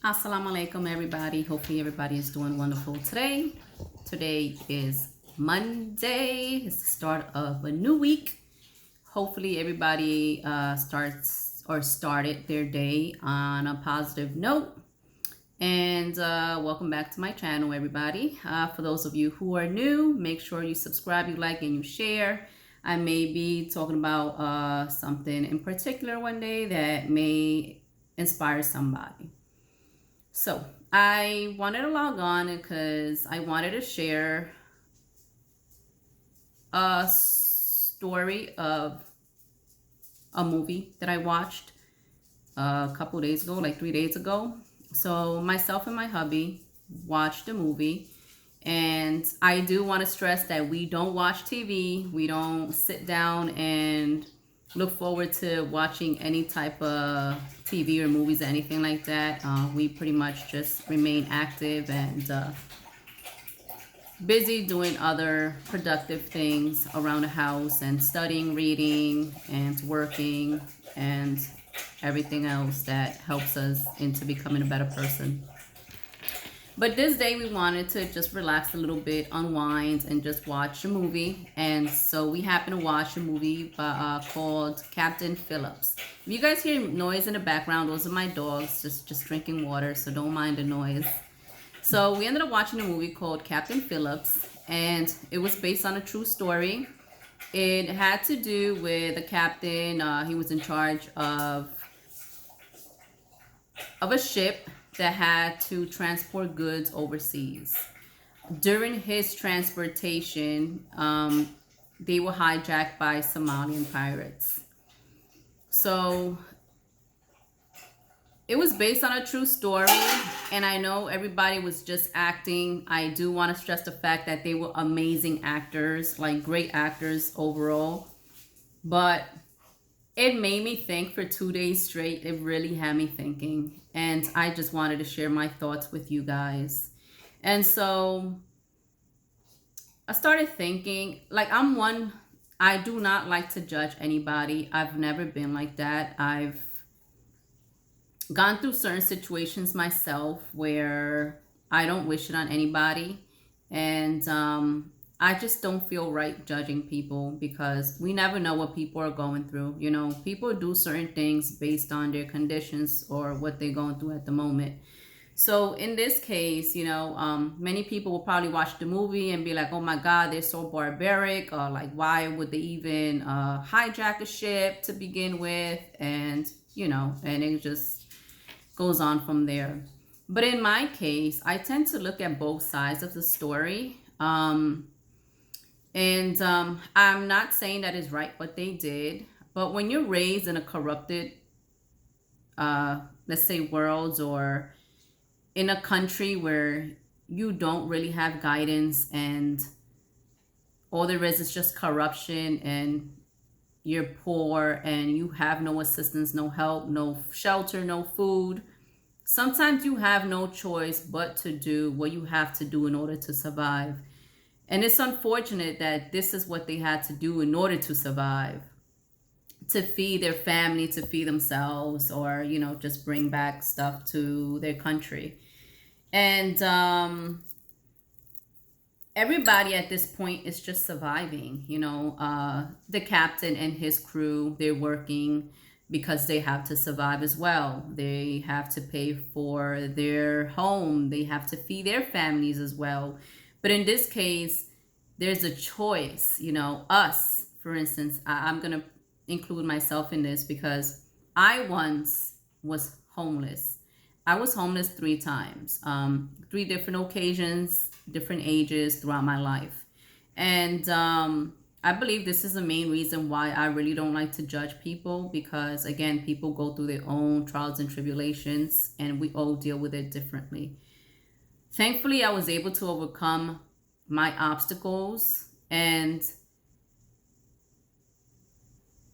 Assalamu alaikum, everybody. Hopefully everybody is doing wonderful today. Today is Monday. It's the start of a new week. Hopefully everybody started their day on a positive note. And welcome back to my channel, everybody. For those of you who are new, make sure you subscribe, you like, and you share. I may be talking about something in particular one day that may inspire somebody. So I wanted to log on because I wanted to share a story of a movie that I watched a couple days ago, like 3 days ago. So myself and my hubby watched the movie, and I do want to stress that we don't watch TV. We don't sit down and look forward to watching any type of TV or movies or anything like that. We pretty much just remain active and busy doing other productive things around the house and studying, reading, and working, and everything else that helps us into becoming a better person. But this day we wanted to just relax a little bit, unwind, and just watch a movie. And so we happened to watch a movie called Captain Phillips. If you guys hear noise in the background, those are my dogs just drinking water, so don't mind the noise. So we ended up watching a movie called Captain Phillips, and it was based on a true story. It had to do with a captain. He was in charge of a ship that had to transport goods overseas. During his transportation, they were hijacked by Somalian pirates. So it was based on a true story, and I know everybody was just acting. I do want to stress the fact that they were amazing actors, like great actors overall. But it made me think for 2 days straight. It really had me thinking. And I just wanted to share my thoughts with you guys. And so I started thinking, like, I do not like to judge anybody. I've never been like that. I've gone through certain situations myself where I don't wish it on anybody. And I just don't feel right judging people because we never know what people are going through. You know, people do certain things based on their conditions or what they're going through at the moment. So in this case, you know, many people will probably watch the movie and be like, oh my God, they're so barbaric. Or like, why would they even hijack a ship to begin with? And, you know, and it just goes on from there. But in my case, I tend to look at both sides of the story. And I'm not saying that is right what they did, but when you're raised in a corrupted, let's say, world, or in a country where you don't really have guidance and all there is just corruption, and you're poor and you have no assistance, no help, no shelter, no food, sometimes you have no choice but to do what you have to do in order to survive. And it's unfortunate that this is what they had to do in order to survive, to feed their family, to feed themselves, or, you know, just bring back stuff to their country. And everybody at this point is just surviving. You know, the captain and his crew, they're working because they have to survive as well. They have to pay for their home. They have to feed their families as well. But in this case, there's a choice, you know, us, for instance. I'm going to include myself in this because I once was homeless. I was homeless 3 times, 3 different occasions, different ages throughout my life. And I believe this is the main reason why I really don't like to judge people, because again, people go through their own trials and tribulations, and we all deal with it differently. Thankfully, I was able to overcome my obstacles, and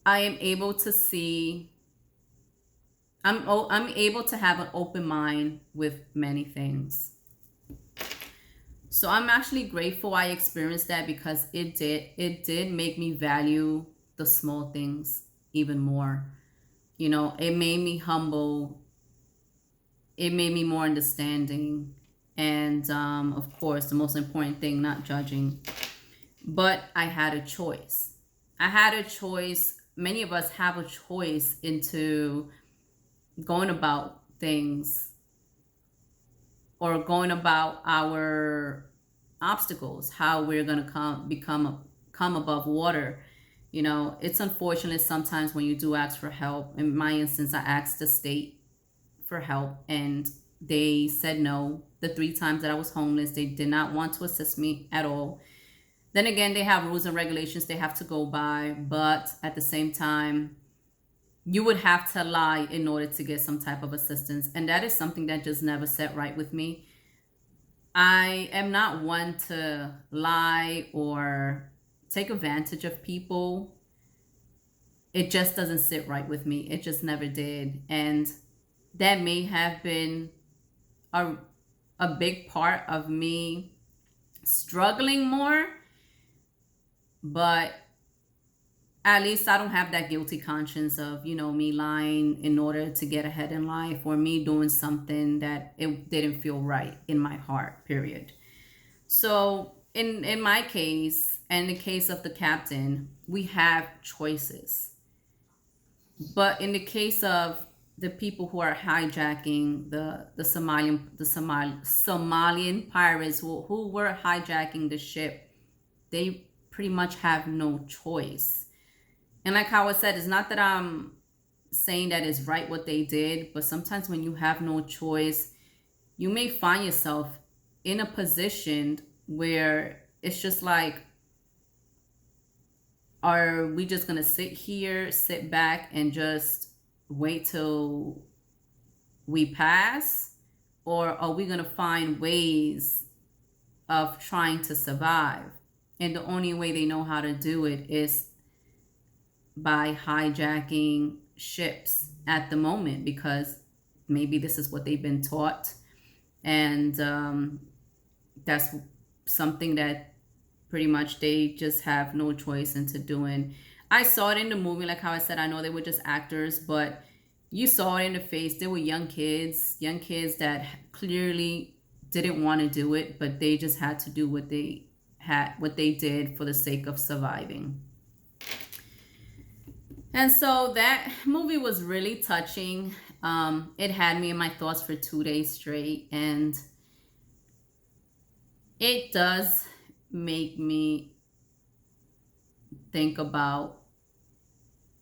I am able to see, I'm able to have an open mind with many things. So I'm actually grateful I experienced that, because it did make me value the small things even more. You know, it made me humble it made me more understanding. And of course, the most important thing, not judging. But I had a choice. I had a choice. Many of us have a choice into going about things or going about our obstacles, how we're going to come above water. It's unfortunate sometimes when you do ask for help. In my instance, I asked the state for help and they said no. The 3 times that I was homeless, they did not want to assist me at all. Then again, they have rules and regulations they have to go by, but at the same time, you would have to lie in order to get some type of assistance. And that is something that just never set right with me. I am not one to lie or take advantage of people. It just doesn't sit right with me. It just never did. And that may have been a big part of me struggling more, but at least I don't have that guilty conscience of, me lying in order to get ahead in life, or me doing something that it didn't feel right in my heart, period. So in my case, and the case of the captain, we have choices. But in the case of the people who are hijacking the Somalian pirates who were hijacking the ship, they pretty much have no choice. And like how I said, it's not that I'm saying that it's right what they did, but sometimes when you have no choice, you may find yourself in a position where it's just like, are we just going to sit back and just wait till we pass? Or are we going to find ways of trying to survive? And the only way they know how to do it is by hijacking ships at the moment, because maybe this is what they've been taught. And that's something that pretty much they just have no choice into doing. I saw it in the movie, like how I said, I know they were just actors, but you saw it in the face. They were young kids that clearly didn't want to do it, but they just had to do what they did for the sake of surviving. And so that movie was really touching. It had me in my thoughts for 2 days straight, and it does make me think about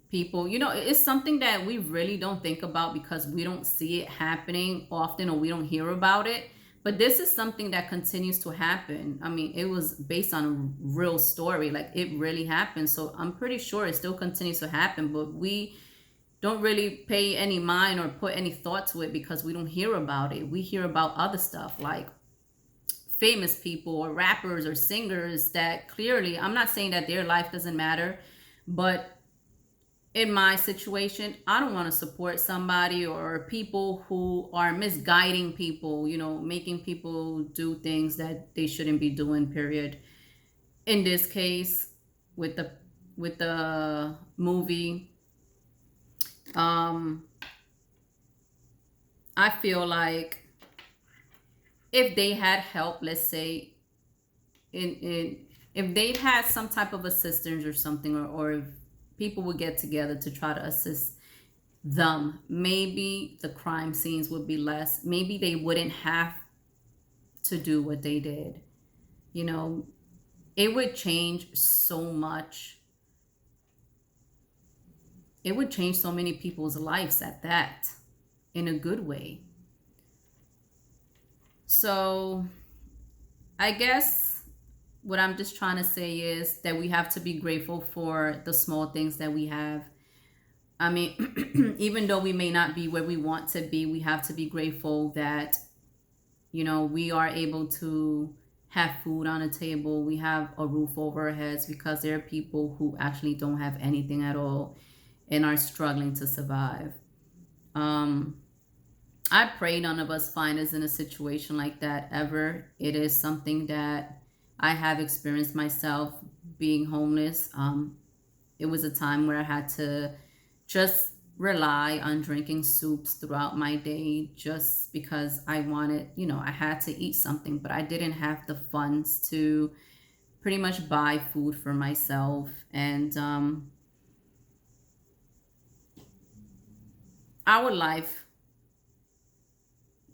people. It's something that we really don't think about because we don't see it happening often, or we don't hear about it. But this is something that continues to happen. I mean, it was based on a real story. Like, it really happened. So I'm pretty sure it still continues to happen, but we don't really pay any mind or put any thought to it because we don't hear about it. We hear about other stuff like famous people or rappers or singers that clearly, I'm not saying that their life doesn't matter, but in my situation, I don't want to support somebody or people who are misguiding people, making people do things that they shouldn't be doing, period. In this case, with the movie, I feel like if they had help, let's say, if they had some type of assistance or something, or if people would get together to try to assist them, maybe the crime scenes would be less. Maybe they wouldn't have to do what they did. It would change so much. It would change so many people's lives at that, in a good way. So I guess what I'm just trying to say is that we have to be grateful for the small things that we have. I mean, even though we may not be where we want to be, we have to be grateful that, we are able to have food on the table. We have a roof over our heads, because there are people who actually don't have anything at all and are struggling to survive. I pray none of us find us in a situation like that ever. It is something that I have experienced myself, being homeless. It was a time where I had to just rely on drinking soups throughout my day just because I wanted, I had to eat something, but I didn't have the funds to pretty much buy food for myself. And our life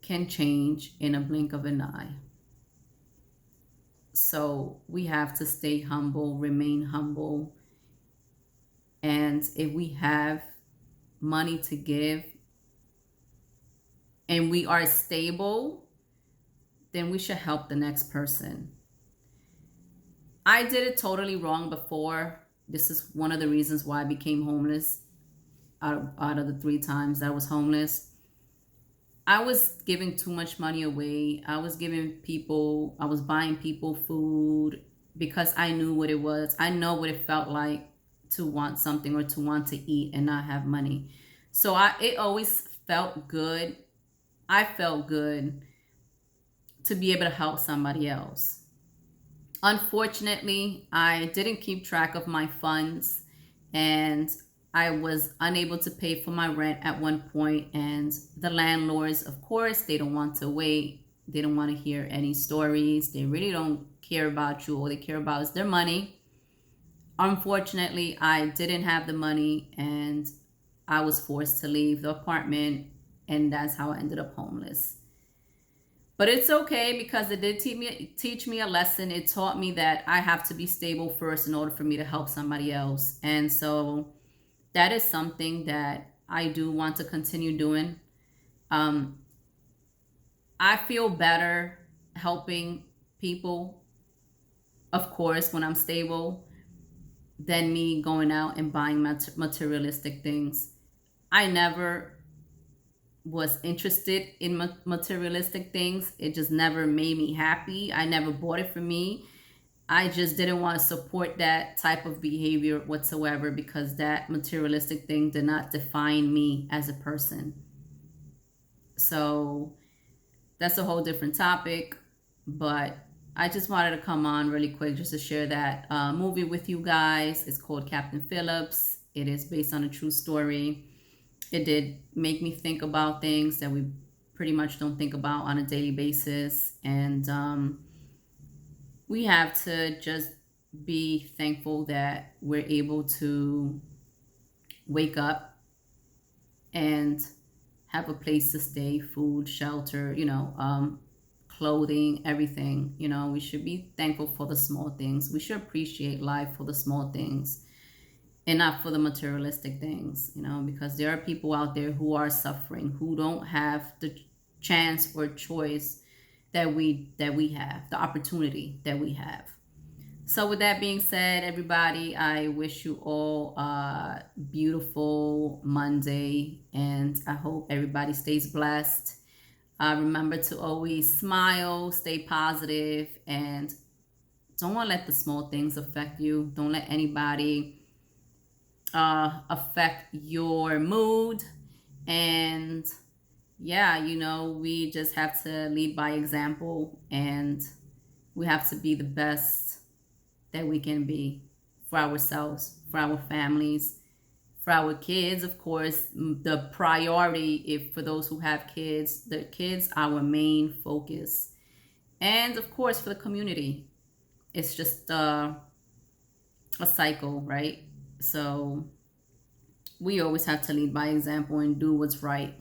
can change in a blink of an eye. So we have to stay humble, remain humble. And if we have money to give and we are stable, then we should help the next person. I did it totally wrong before. This is one of the reasons why I became homeless. Out of the 3 times I was homeless, I was giving too much money away. I was buying people food because I knew what it was. I know what it felt like to want something or to want to eat and not have money. So it always felt good. I felt good to be able to help somebody else. Unfortunately, I didn't keep track of my funds and I was unable to pay for my rent at one point, and the landlords, of course, they don't want to wait. They don't want to hear any stories. They really don't care about you. All they care about is their money. Unfortunately, I didn't have the money and I was forced to leave the apartment, and that's how I ended up homeless. But it's okay because it did teach me a lesson. It taught me that I have to be stable first in order for me to help somebody else. And so that is something that I do want to continue doing. I feel better helping people, of course, when I'm stable, than me going out and buying materialistic things. I never was interested in materialistic things. It just never made me happy. I never bought it for me. I just didn't want to support that type of behavior whatsoever because that materialistic thing did not define me as a person. So that's a whole different topic, but I just wanted to come on really quick just to share that movie with you guys. It's called Captain Phillips. It is based on a true story. It did make me think about things that we pretty much don't think about on a daily basis. And we have to just be thankful that we're able to wake up and have a place to stay, food, shelter, clothing, everything. We should be thankful for the small things. We should appreciate life for the small things and not for the materialistic things, because there are people out there who are suffering, who don't have the chance or choice that we have, the opportunity that we have. So with that being said, everybody, I wish you all a beautiful Monday, and I hope everybody stays blessed. Remember to always smile, stay positive, and don't want to let the small things affect you. Don't let anybody affect your mood. And yeah, we just have to lead by example, and we have to be the best that we can be for ourselves, for our families, for our kids. Of course, the priority, if for those who have kids, the kids our main focus, and of course for the community. It's just a cycle, right? So we always have to lead by example and do what's right.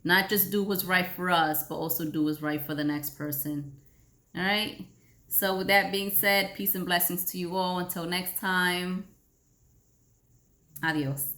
Not just do what's right for us, but also do what's right for the next person. All right? So with that being said, peace and blessings to you all. Until next time, adios.